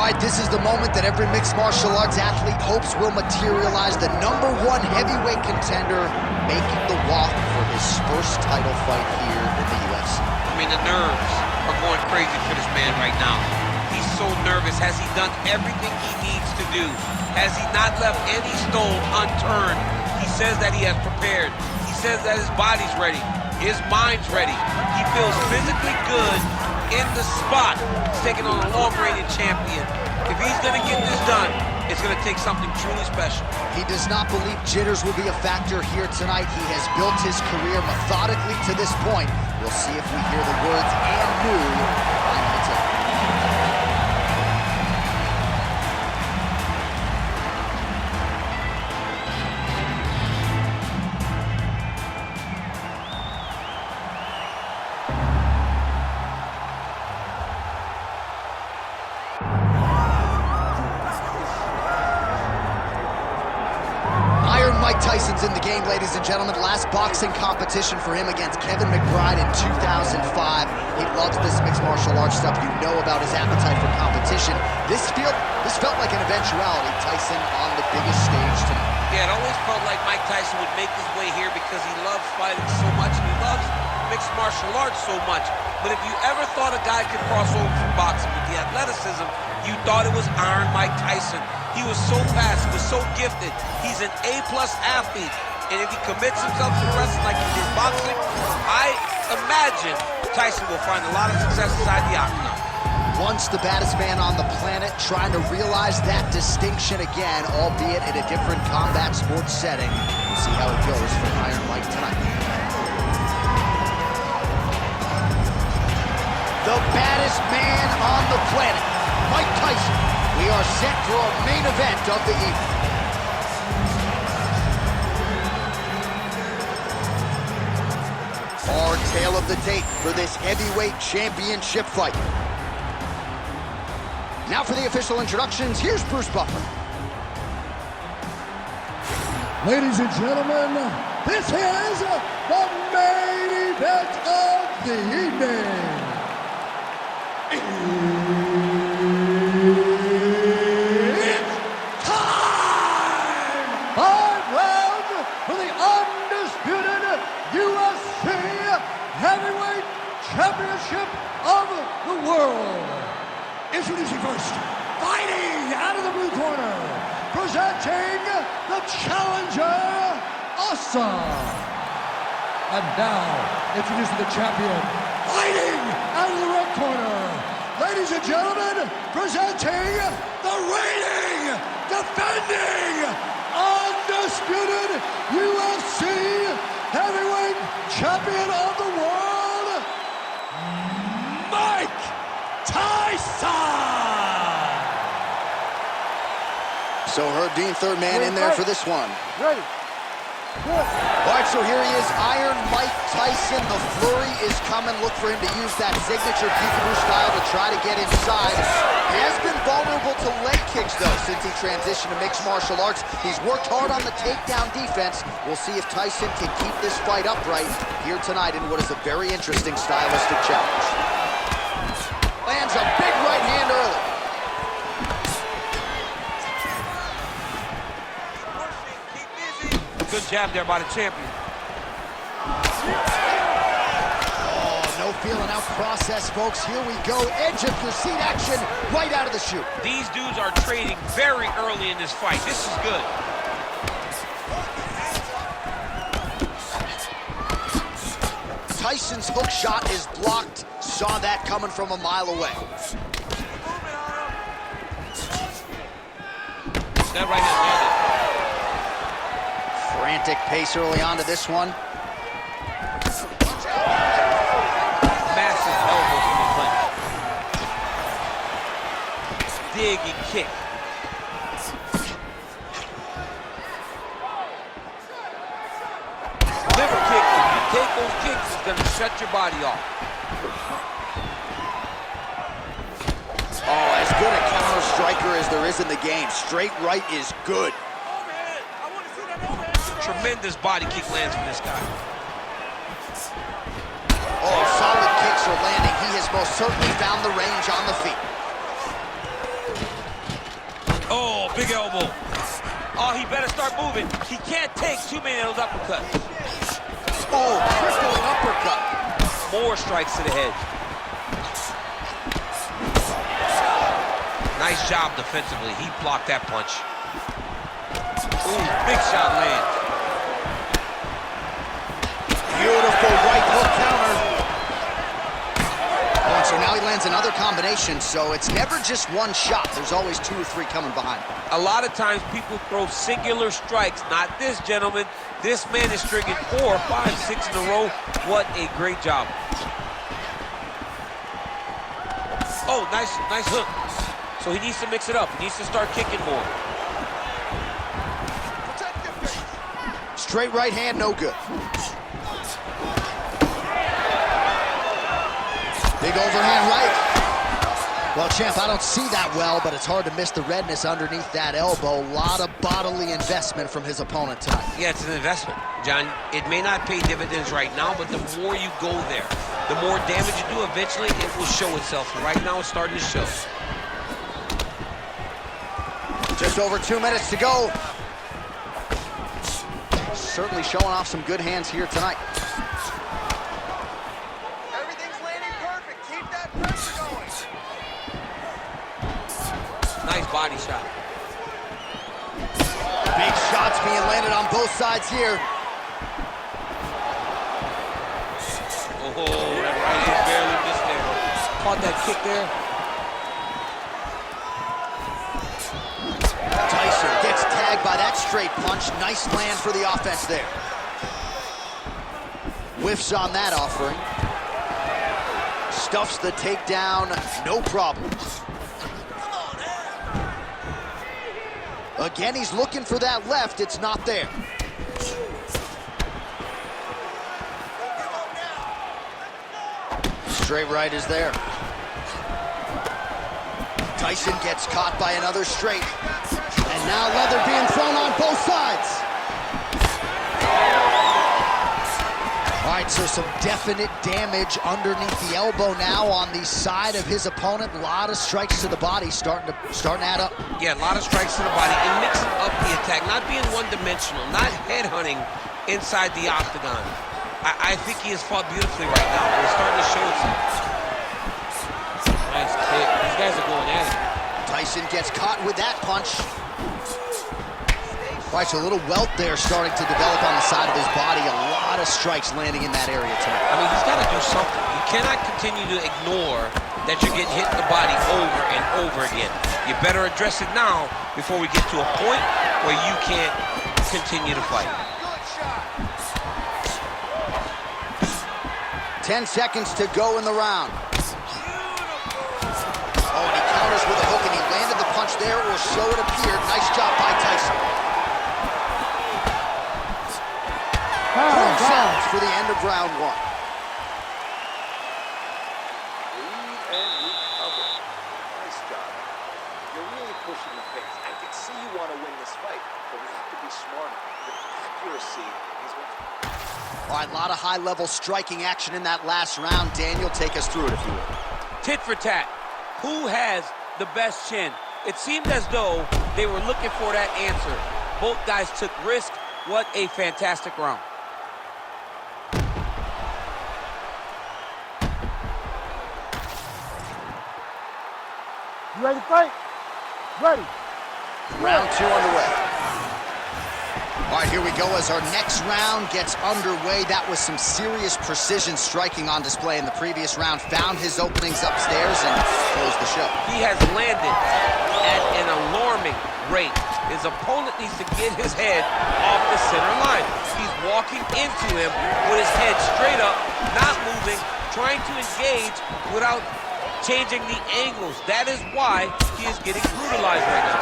All right, this is the moment that every mixed martial arts athlete hopes will materialize. The #1 heavyweight contender making the walk for his first title fight here in the UFC. I mean, the nerves are going crazy for this man right now. He's so nervous. Has he done everything he needs to do? Has he not left any stone unturned? He says that he has prepared. He says that his body's ready. His mind's ready. He feels physically good in the spot. He's taking on a long-reigning champion. If he's going to get this done, it's going to take something truly special. He does not believe jitters will be a factor here tonight. He has built his career methodically to this point. We'll see if we hear the words "and new" on the tip. Mike Tyson's in the game, ladies and gentlemen. Last boxing competition for him against Kevin McBride in 2005. He loves this mixed martial arts stuff. You know about his appetite for competition. This felt like an eventuality. Tyson on the biggest stage tonight. Yeah, it always felt like Mike Tyson would make his way here because he loves fighting so much and he loves mixed martial arts so much. But if you ever thought a guy could cross over from boxing with the athleticism, you thought it was Iron Mike Tyson. He was so fast, he was so gifted. He's an A-plus athlete. And if he commits himself to wrestling like he did boxing, I imagine Tyson will find a lot of success inside the octagon. Once the baddest man on the planet, trying to realize that distinction again, albeit in a different combat sports setting. We'll see how it goes for Iron Mike tonight. The baddest man on the planet, Mike Tyson. We are set for a main event of the evening. Our tale of the tape for this heavyweight championship fight. Now for the official introductions, here's Bruce Buffer. Ladies and gentlemen, this is the main event of the evening. Championship of the world. Introducing first, fighting out of the blue corner, presenting the challenger, Awesome. And now, introducing the champion, fighting out of the red corner. Ladies and gentlemen, presenting the reigning, defending, undisputed UFC heavyweight champion of the world, Mike Tyson! So Herb Dean, third man in there for this one. Ready. Good. All right, so here he is, Iron Mike Tyson. The flurry is coming. Look for him to use that signature peekaboo style to try to get inside. Has been vulnerable to leg kicks, though, since he transitioned to mixed martial arts. He's worked hard on the takedown defense. We'll see if Tyson can keep this fight upright here tonight in what is a very interesting stylistic challenge. Lands a big right hand early. Good jab there by the champion. Oh, no feeling out process, folks. Here we go. Edge of your seat action right out of the chute. These dudes are trading very early in this fight. This is good. Tyson's hook shot is blocked. Saw that coming from a mile away. That right hand landed. Frantic pace early on to this one. Massive elbow from the clinch. Dig and kick. Liver kick, if you take those kicks, it's gonna shut your body off. Oh, as good a counter striker as there is in the game. Straight right is good. Tremendous body kick lands from this guy. Oh, solid kicks are landing. He has most certainly found the range on the feet. Big elbow. Oh, he better start moving. He can't take too many of those uppercuts. Oh, crippling uppercut. More strikes to the head. Nice job defensively. He blocked that punch. Ooh, big shot lands. Beautiful right hook counter. Oh, and so now he lands another combination, so it's never just one shot. There's always 2 or 3 coming behind. A lot of times people throw singular strikes. Not this gentleman. This man is stringing 4, 5, 6 in a row. What a great job. Oh, nice hook. So he needs to mix it up. He needs to start kicking more. Straight right hand, no good. Big overhand right. Well, champ, I don't see that well, but it's hard to miss the redness underneath that elbow. A lot of bodily investment from his opponent tonight. Yeah, it's an investment, John. It may not pay dividends right now, but the more you go there, the more damage you do, eventually it will show itself. Right now, it's starting to show. Just over 2 minutes to go. Certainly showing off some good hands here tonight. Everything's landing perfect. Keep that pressure going. Nice body shot. Big shots being landed on both sides here. Oh, that right hand barely missed there. Caught that kick there. Tyson gets tagged by that straight punch. Nice land for the offense there. Whiffs on that offering. Stuffs the takedown, no problems. Again, he's looking for that left. It's not there. Straight right is there. Tyson gets caught by another straight. And now leather being thrown on both sides. All right, so some definite damage underneath the elbow now on the side of his opponent. A lot of strikes to the body starting to add up. Yeah, a lot of strikes to the body and mixing up the attack, not being one-dimensional, not headhunting inside the octagon. I think he has fought beautifully right now. It's starting to show itself. Nice kick. These guys are going at it. Tyson gets caught with that punch. All right, so a little welt there starting to develop on the side of his body. A lot of strikes landing in that area tonight. I mean, he's got to do something. You cannot continue to ignore that you're getting hit in the body over and over again. You better address it now before we get to a point where you can't continue to fight. 10 seconds to go in the round. Oh, and he counters with a hook, and he landed the punch there, or so it appeared. Nice job by Tyson. Sounds for the end of round 1. Breathe and recover. Nice job. You're really pushing the pace. I can see you want to win this fight, but we have to be smarter. Your accuracy is what... All right, a lot of high-level striking action in that last round. Daniel, take us through it, if you will. Tit for tat. Who has the best chin? It seemed as though they were looking for that answer. Both guys took risk. What a fantastic round. You ready to fight? Ready. Round 2 underway. All right, here we go as our next round gets underway. That was some serious precision striking on display in the previous round. Found his openings upstairs and closed the show. He has landed at an alarming rate. His opponent needs to get his head off the center line. He's walking into him with his head straight up, not moving, trying to engage without changing the angles. That is why he is getting brutalized right now.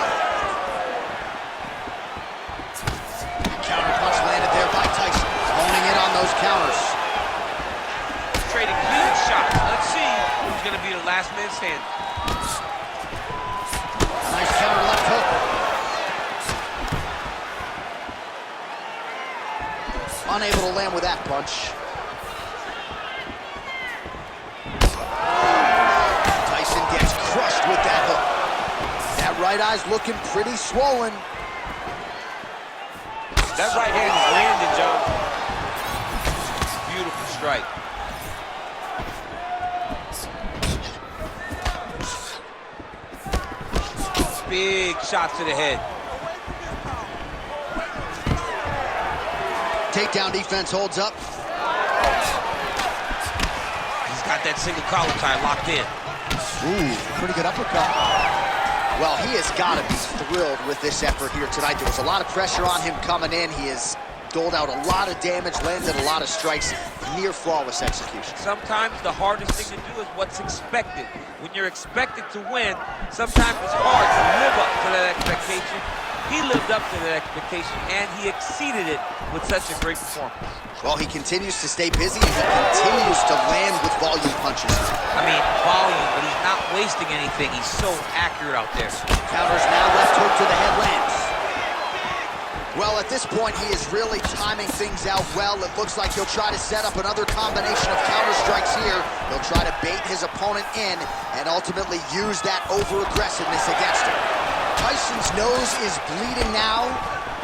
Counter punch landed there by Tyson. Honing in on those counters. Trading huge shots. Let's see who's going to be the last man standing. Nice counter left hook. Unable to land with that punch. Tyson gets crushed with that hook. That right right eye's looking pretty swollen. That right hand is landing, John. Beautiful strike. Big shot to the head. Takedown defense holds up. He's got that single collar tie locked in. Ooh, pretty good uppercut. Well, he has got to be thrilled with this effort here tonight. There was a lot of pressure on him coming in. He has doled out a lot of damage, landed a lot of strikes, near flawless execution. Sometimes the hardest thing to do is what's expected. When you're expected to win, sometimes it's hard to live up to that expectation. He lived up to that expectation, and he exceeded it with such a great performance. Well, he continues to stay busy, and he continues to land with volume punches. I mean, volume, but he's not wasting anything. He's so accurate out there. Counters now, left hook to the head lands. Well, at this point, he is really timing things out well. It looks like he'll try to set up another combination of counter strikes here. He'll try to bait his opponent in and ultimately use that over-aggressiveness against him. Tyson's nose is bleeding now.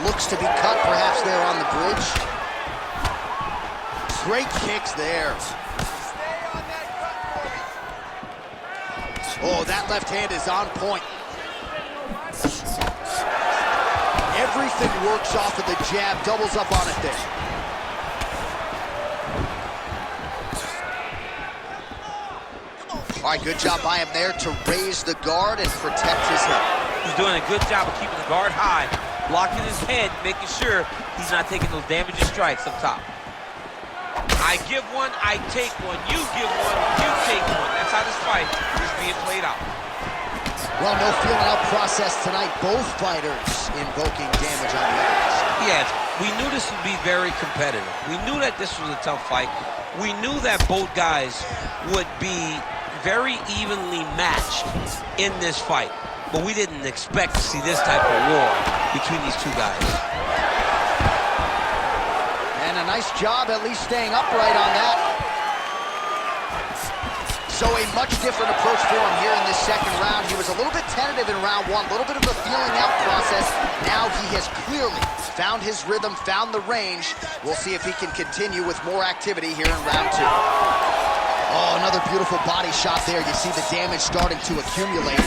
Looks to be cut perhaps there on the bridge. Great kicks there. Oh, that left hand is on point. Everything works off of the jab, doubles up on it there. All right, good job by him there to raise the guard and protect his head. He's doing a good job of keeping the guard high, blocking his head, making sure he's not taking those damaging strikes up top. I give one, I take one. You give one, you take one. That's how this fight is being played out. Well, no feeling out process tonight. Both fighters invoking damage on the others. Yes, we knew this would be very competitive. We knew that this was a tough fight. We knew that both guys would be very evenly matched in this fight. But we didn't expect to see this type of war between these two guys. And a nice job at least staying upright on that. So a much different approach for him here in this second round. He was a little bit tentative in round one, a little bit of a feeling out process. Now he has clearly found his rhythm, found the range. We'll see if he can continue with more activity here in round two. Oh, another beautiful body shot there. You see the damage starting to accumulate.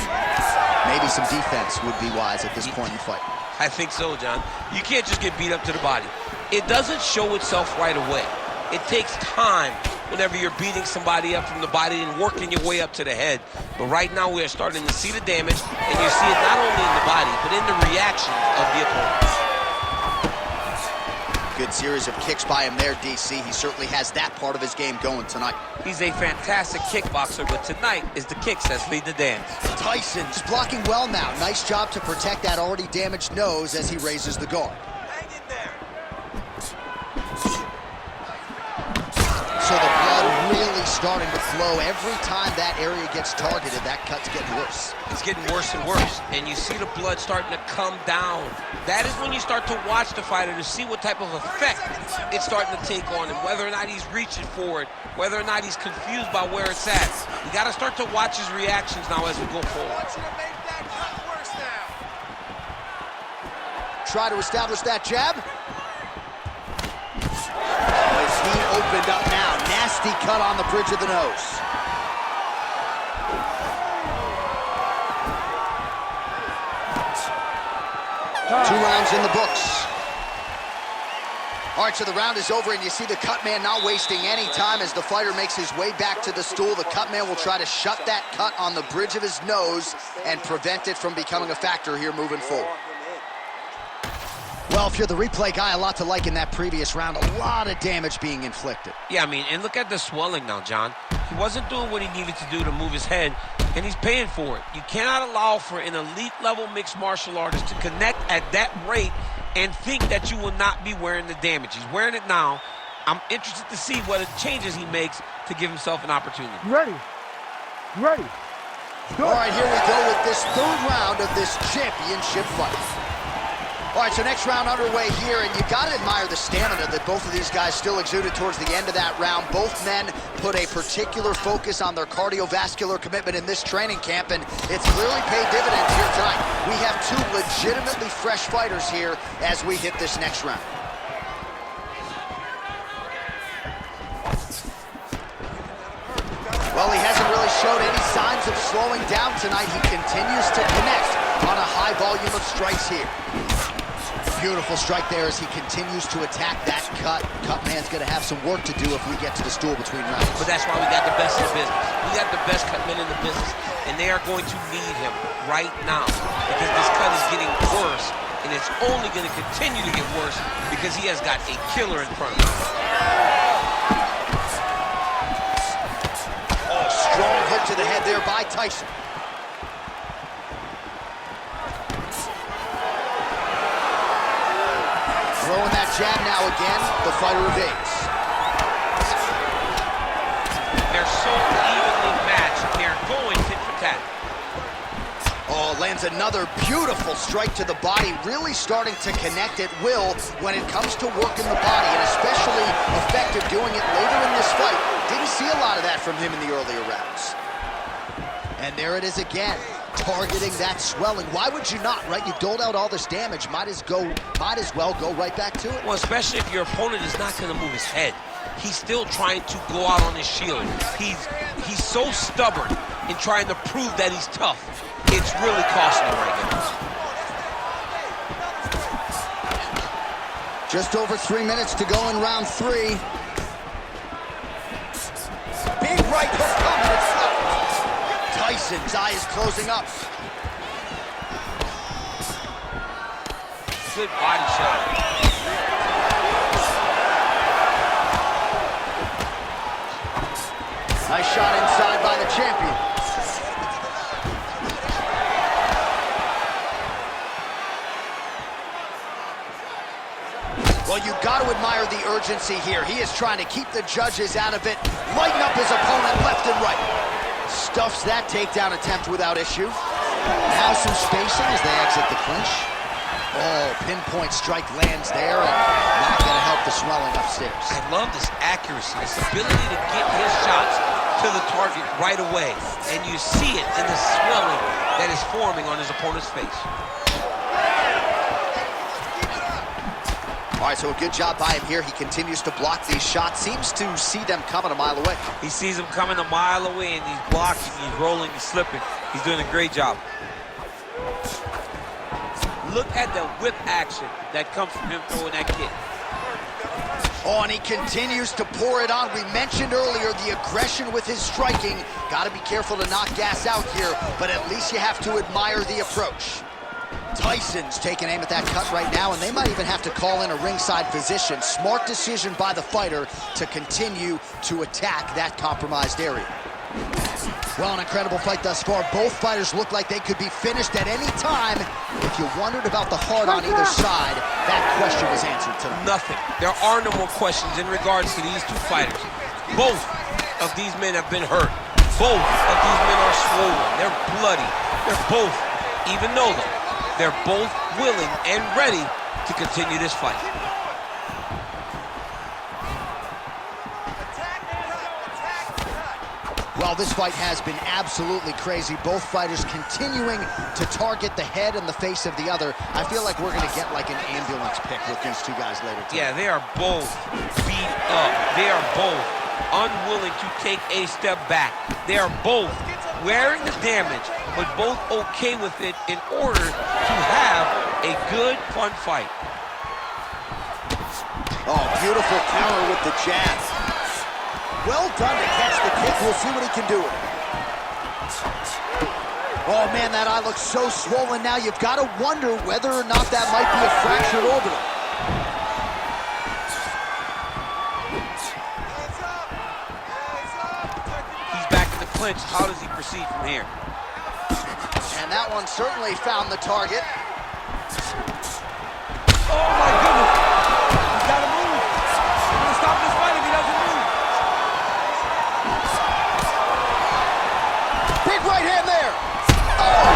Maybe some defense would be wise at this point in the fight. I think so, John. You can't just get beat up to the body. It doesn't show itself right away. It takes time whenever you're beating somebody up from the body and working your way up to the head. But right now we are starting to see the damage, and you see it not only in the body, but in the reaction of the opponents. Good series of kicks by him there, DC. He certainly has that part of his game going tonight. He's a fantastic kickboxer, but tonight is the kicks that lead the dance. Tyson's blocking well now. Nice job to protect that already damaged nose as he raises the guard. So the blood really starting to flow. Every time that area gets targeted, that cut's getting worse. It's getting worse and worse, and you see the blood starting to come down. That is when you start to watch the fighter to see what type of effect it's starting to take on him, whether or not he's reaching for it, whether or not he's confused by where it's at. You got to start to watch his reactions now as we go forward. Try to establish that jab. His knee opened up now. Nasty cut on the bridge of the nose. Two rounds in the books. All right, so the round is over, and you see the cut man not wasting any time as the fighter makes his way back to the stool. The cut man will try to shut that cut on the bridge of his nose and prevent it from becoming a factor here moving forward. Well, if you're the replay guy, a lot to like in that previous round. A lot of damage being inflicted. Yeah, I mean, and look at the swelling now, John. He wasn't doing what he needed to do to move his head, and he's paying for it. You cannot allow for an elite-level mixed martial artist to connect at that rate and think that you will not be wearing the damage. He's wearing it now. I'm interested to see what changes he makes to give himself an opportunity. You ready? You ready? All right, here we go with this third round of this championship fight. All right, so next round underway here, and you got to admire the stamina that both of these guys still exuded towards the end of that round. Both men put a particular focus on their cardiovascular commitment in this training camp, and it's clearly paid dividends here tonight. We have two legitimately fresh fighters here as we hit this next round. Well, he hasn't really showed any signs of slowing down tonight. He continues to connect on a high volume of strikes here. Beautiful strike there as he continues to attack that cut. Cut man's going to have some work to do if we get to the stool between rounds. But that's why we got the best in the business. We got the best cut men in the business, and they are going to need him right now because this cut is getting worse, and it's only going to continue to get worse because he has got a killer in front of him. Oh, strong hook to the head there by Tyson. Throwing that jab now again, the fighter evades. They're so evenly matched, they're going tit for tat. Oh, lands another beautiful strike to the body, really starting to connect at will when it comes to working the body, and especially effective doing it later in this fight. Didn't see a lot of that from him in the earlier rounds. And there it is again, targeting that swelling. Why would you not, right? You've doled out all this damage, might as well go right back to it. Well, especially if your opponent is not going to move his head. He's still trying to go out on his shield. He's so stubborn in trying to prove that he's tough. It's really costing him right now. Just over 3 minutes to go in round 3. Big right hook coming. It's up. Tyson's eye is closing up. Good body shot. Nice shot inside by the champion. Well, you got to admire the urgency here. He is trying to keep the judges out of it, lighten up his opponent left and right. Stuffs that takedown attempt without issue. Now some spacing as they exit the clinch. Oh, pinpoint strike lands there, and not going to help the swelling upstairs. I love this accuracy, this ability to get his shots to the target right away. And you see it in the swelling that is forming on his opponent's face. All right, so a good job by him here. He continues to block these shots. Seems to see them coming a mile away. He sees them coming a mile away, and he's blocking, he's rolling, he's slipping. He's doing a great job. Look at the whip action that comes from him throwing that kick. Oh, and he continues to pour it on. We mentioned earlier the aggression with his striking. Got to be careful to not gas out here, but at least you have to admire the approach. Tyson's taking aim at that cut right now, and they might even have to call in a ringside physician. Smart decision by the fighter to continue to attack that compromised area. Well, an incredible fight thus far. Both fighters look like they could be finished at any time. If you wondered about the heart on either side, that question was answered tonight. Nothing. There are no more questions in regards to these two fighters. Both of these men have been hurt. Both of these men are swollen. They're bloody. They're both, even though they're both willing and ready to continue this fight. Well, this fight has been absolutely crazy. Both fighters continuing to target the head and the face of the other. I feel like we're going to get like an ambulance pick with these two guys later tonight. Yeah, they are both beat up. They are both unwilling to take a step back. They are both wearing the damage, but both okay with it in order to have a good, fun fight. Oh, beautiful counter with the jab. Well done to catch the kick. We'll see what he can do with it. Oh, man, that eye looks so swollen now. You've got to wonder whether or not that might be a fractured orbital. He's back in the clinch. How does he proceed from here? And that one certainly found the target. Oh, my goodness. He's got to move. He's going to stop this fight if he doesn't move. Big right hand there. Oh,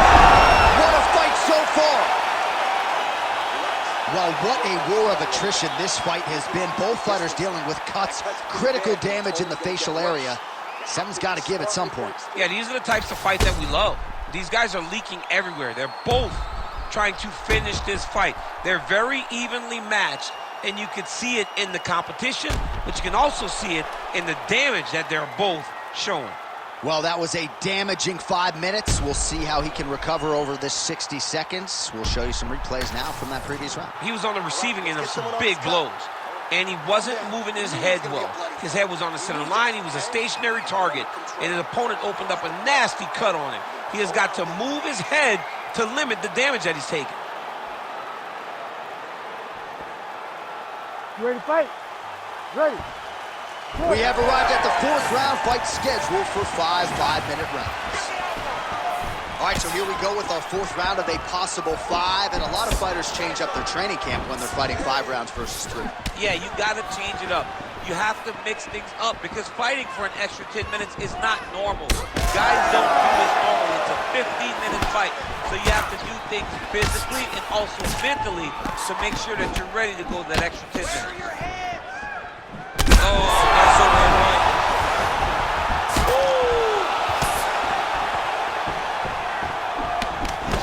what a fight so far. what a war of attrition this fight has been. Both fighters dealing with cuts, critical damage in the facial area. Something's got to give at some point. Yeah, these are the types of fight that we love. These guys are leaking everywhere. They're both trying to finish this fight. They're very evenly matched, and you can see it in the competition, but you can also see it in the damage that they're both showing. Well, that was a damaging 5 minutes. We'll see how he can recover over this 60 seconds. We'll show you some replays now from that previous round. He was on the receiving end of some big blows, and he wasn't moving his head well. His head was on the center line. He was a stationary target, and his opponent opened up a nasty cut on him. He has got to move his head to limit the damage that he's taking. You ready to fight? Ready. We have arrived at the 4th round fight scheduled for 5 5-minute rounds. All right, so here we go with our 4th round of a possible 5, and a lot of fighters change up their training camp when they're fighting 5 rounds versus 3. Yeah, you got to change it up. You have to mix things up because fighting for an extra 10 minutes is not normal. Guys don't do this normally. It's a 15-minute fight, so you have to do things physically and also mentally to make sure that you're ready to go that extra 10 minutes. Oh, that's so right.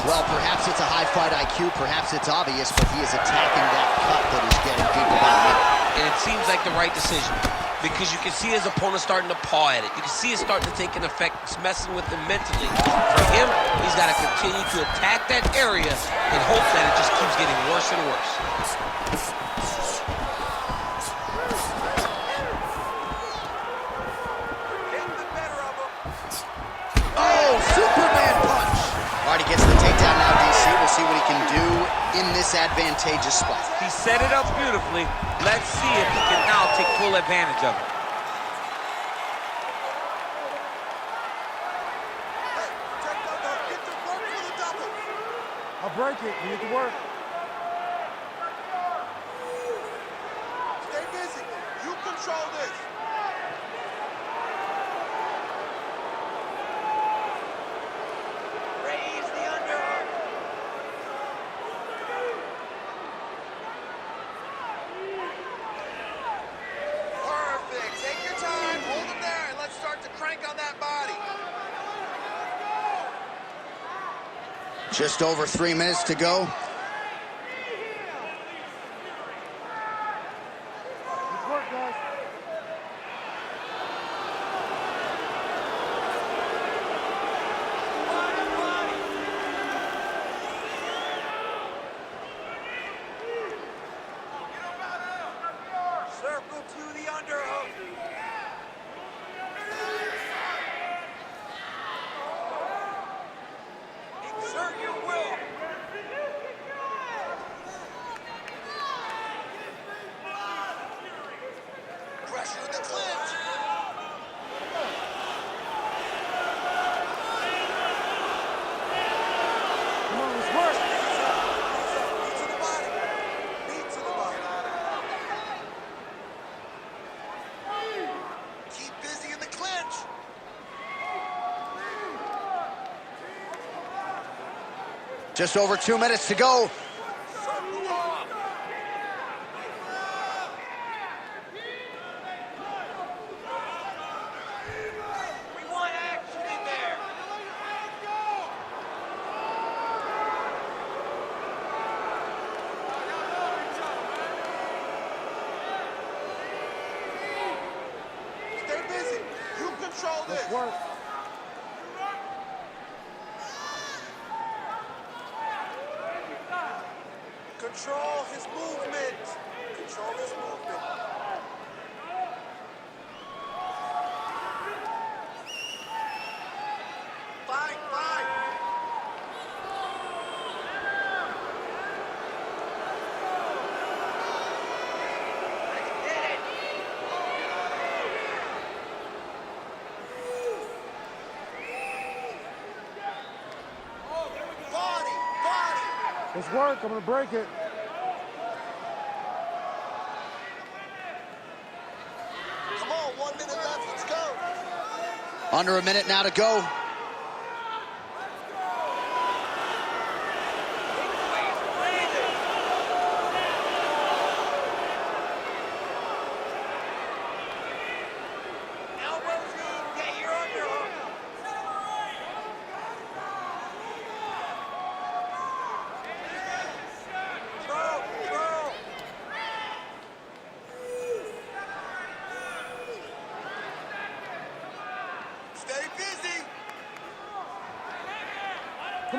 Well, perhaps it's a high fight IQ, perhaps it's obvious, but he is attacking that cut that is getting deep about him. And it seems like the right decision because you can see his opponent starting to paw at it. You can see it starting to take an effect. It's messing with him mentally. For him, he's got to continue to attack that area and hope that it just keeps getting worse and worse. Superman punch! Already gets the takedown now, DC. We'll see what he can do in this advantageous spot. He set it up beautifully. Let's see if he can now take full advantage of it. I'll break it. You need to work. Stay busy. You control this. Just over 3 minutes to go. Good work, guys. Circle to the underhook. Exert your will. Pressure in the clinch. Come on, let's work. Knee to the body. Knee to the body. Keep busy in the clinch. Just over 2 minutes to go. We want action in there. Stay busy. You control this. Let's work. Control his movement. Control his movement. Fight, fight. Body, body. Let's work. I'm gonna break it. Come on, 1 minute left. Let's go. Under a minute now to go.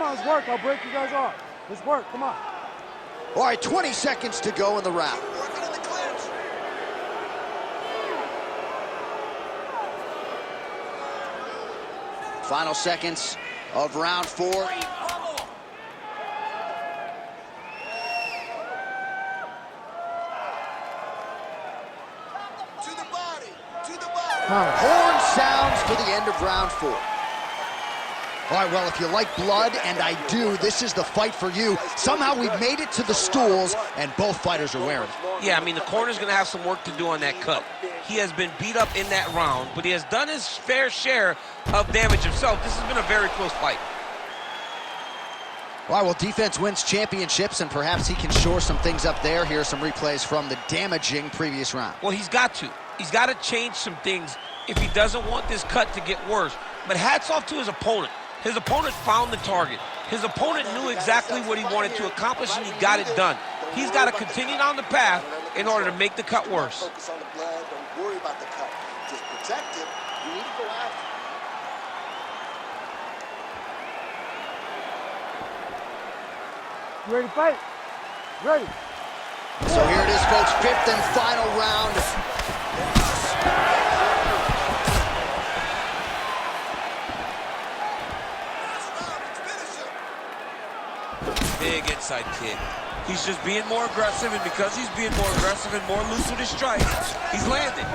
on, let's work. I'll break you guys off. Let's work, come on. All right, 20 seconds to go in the round. Working in the clinch. Final seconds of round 4. Horn sounds for the end of round 4. All right, well, if you like blood, and I do, this is the fight for you. Somehow we've made it to the stools, and both fighters are wearing it. Yeah, I mean, the corner's going to have some work to do on that cut. He has been beat up in that round, but he has done his fair share of damage himself. This has been a very close fight. All right, well, defense wins championships, and perhaps he can shore some things up there. Here are some replays from the damaging previous round. Well, he's got to. He's got to change some things if he doesn't want this cut to get worse. But hats off to his opponent. His opponent found the target. His opponent knew exactly what he wanted to accomplish, and he got it done. He's got to continue down the path in order to make the cut worse. Focus on the blood. Don't worry about the cut. Just protect it. You need to go after it. You ready to fight? Ready. So here it is, folks, 5th and final round. Big inside kick. He's just being more aggressive, and because he's being more aggressive and more loose with his strikes, he's landing.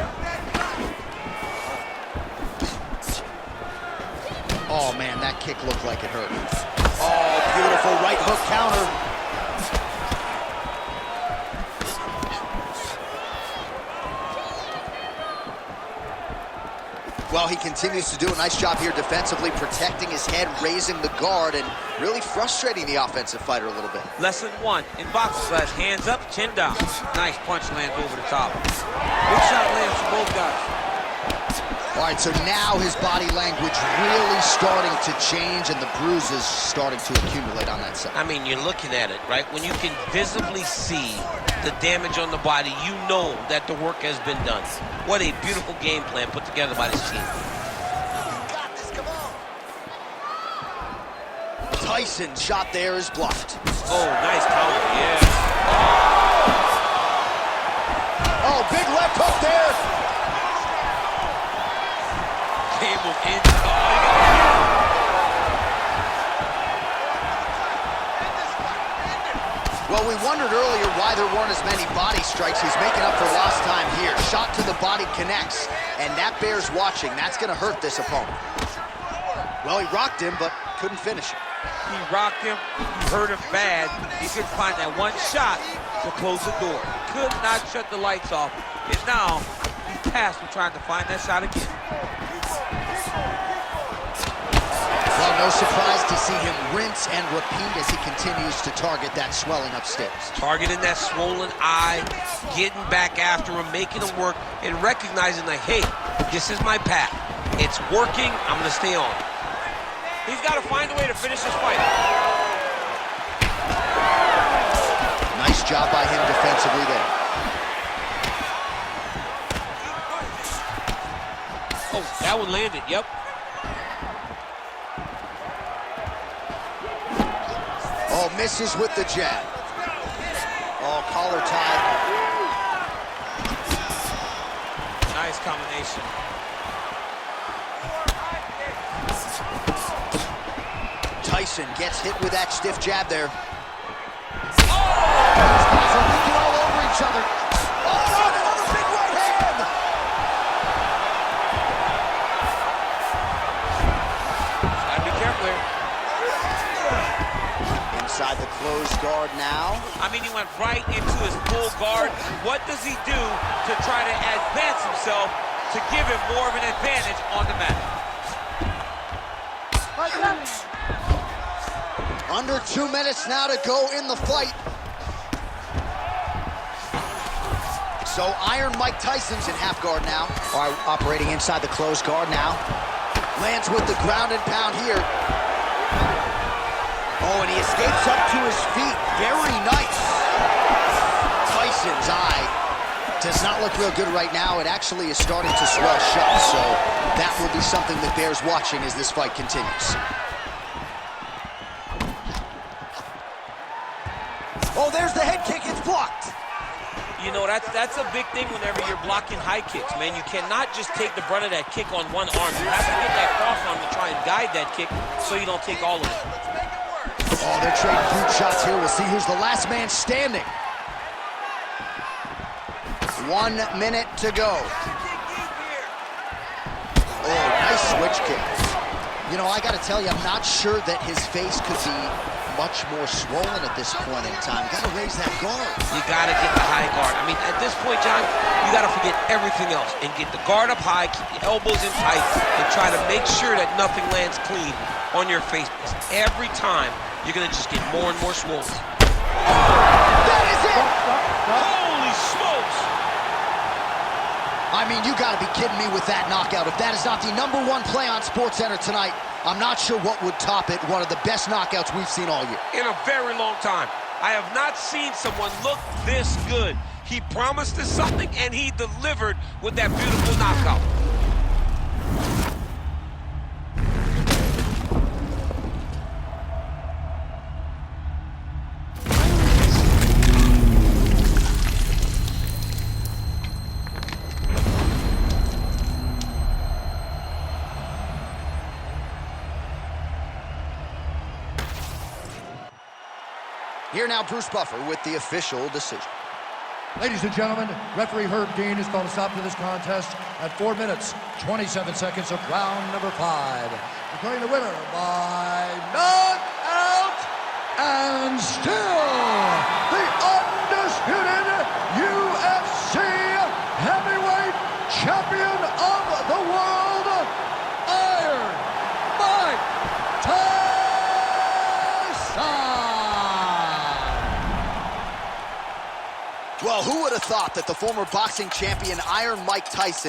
Oh, man, that kick looked like it hurt. Oh, beautiful right hook counter. Well, he continues to do a nice job here defensively, protecting his head, raising the guard, and really frustrating the offensive fighter a little bit. Lesson 1 in boxing class: hands up, chin down. Nice punch lands over the top. Good shot lands for both guys. All right, so now his body language really starting to change, and the bruises starting to accumulate on that side. I mean, you're looking at it, right? When you can visibly see the damage on the body, you know that the work has been done. What a beautiful game plan put together by this team. You got this, come on. Tyson's shot there is blocked. Oh, nice counter, yeah. Oh, big left hook there. Game of in. Well, we wondered earlier why there weren't as many body strikes. He's making up for lost time here. Shot to the body connects, and that bears watching. That's going to hurt this opponent. Well, he rocked him, but couldn't finish him. He rocked him. He hurt him bad. He couldn't find that one shot to close the door. Could not shut the lights off. And now he's tasked with trying to find that shot again. Well, no surprise to see him rinse and repeat as he continues to target that swelling upstairs. Targeting that swollen eye, getting back after him, making him work, and recognizing that, hey, this is my path. It's working. I'm going to stay on. He's got to find a way to finish this fight. Nice job by him defensively there. Oh, that one landed, yep. Oh, misses with the jab. Oh, collar tie. Nice combination. Tyson gets hit with that stiff jab there. Oh! These guys are leaking all over each other. Oh, no, another big right hand! Gotta be careful here. Inside the closed guard now. I mean, he went right into his full guard. What does he do to try to advance himself to give him more of an advantage on the mat? Under 2 minutes now to go in the fight. So Iron Mike Tyson's in half guard now. All right, operating inside the closed guard now. Lands with the ground and pound here. Oh, and he escapes up to his feet. Very nice. Tyson's eye does not look real good right now. It actually is starting to swell shut, so that will be something that bears watching as this fight continues. Oh, there's the head kick. It's blocked. You know, that's a big thing whenever you're blocking high kicks, man. You cannot just take the brunt of that kick on one arm. You have to get that cross arm to try and guide that kick so you don't take all of it. Oh, they're trading huge shots here. We'll see who's the last man standing. 1 minute to go. Oh, nice switch kick. You know, I got to tell you, I'm not sure that his face could be much more swollen at this point in time. Got to raise that guard. You got to get the high guard. I mean, at this point, John, you got to forget everything else and get the guard up high, keep the elbows in tight, and try to make sure that nothing lands clean on your face. Because every time, you're going to just get more and more swollen. That is it! Holy smokes! I mean, you got to be kidding me with that knockout. If that is not the #1 play on SportsCenter tonight, I'm not sure what would top it. One of the best knockouts we've seen all year. In a very long time. I have not seen someone look this good. He promised us something, and he delivered with that beautiful knockout. Here now, Bruce Buffer with the official decision. Ladies and gentlemen, referee Herb Dean has called a stop to this contest at 4 minutes, 27 seconds of round number 5. Declaring the winner by knockout and still the undisputed UFC heavyweight champion of the world, Iron Mike Tyson. Well, who would have thought that the former boxing champion Iron Mike Tyson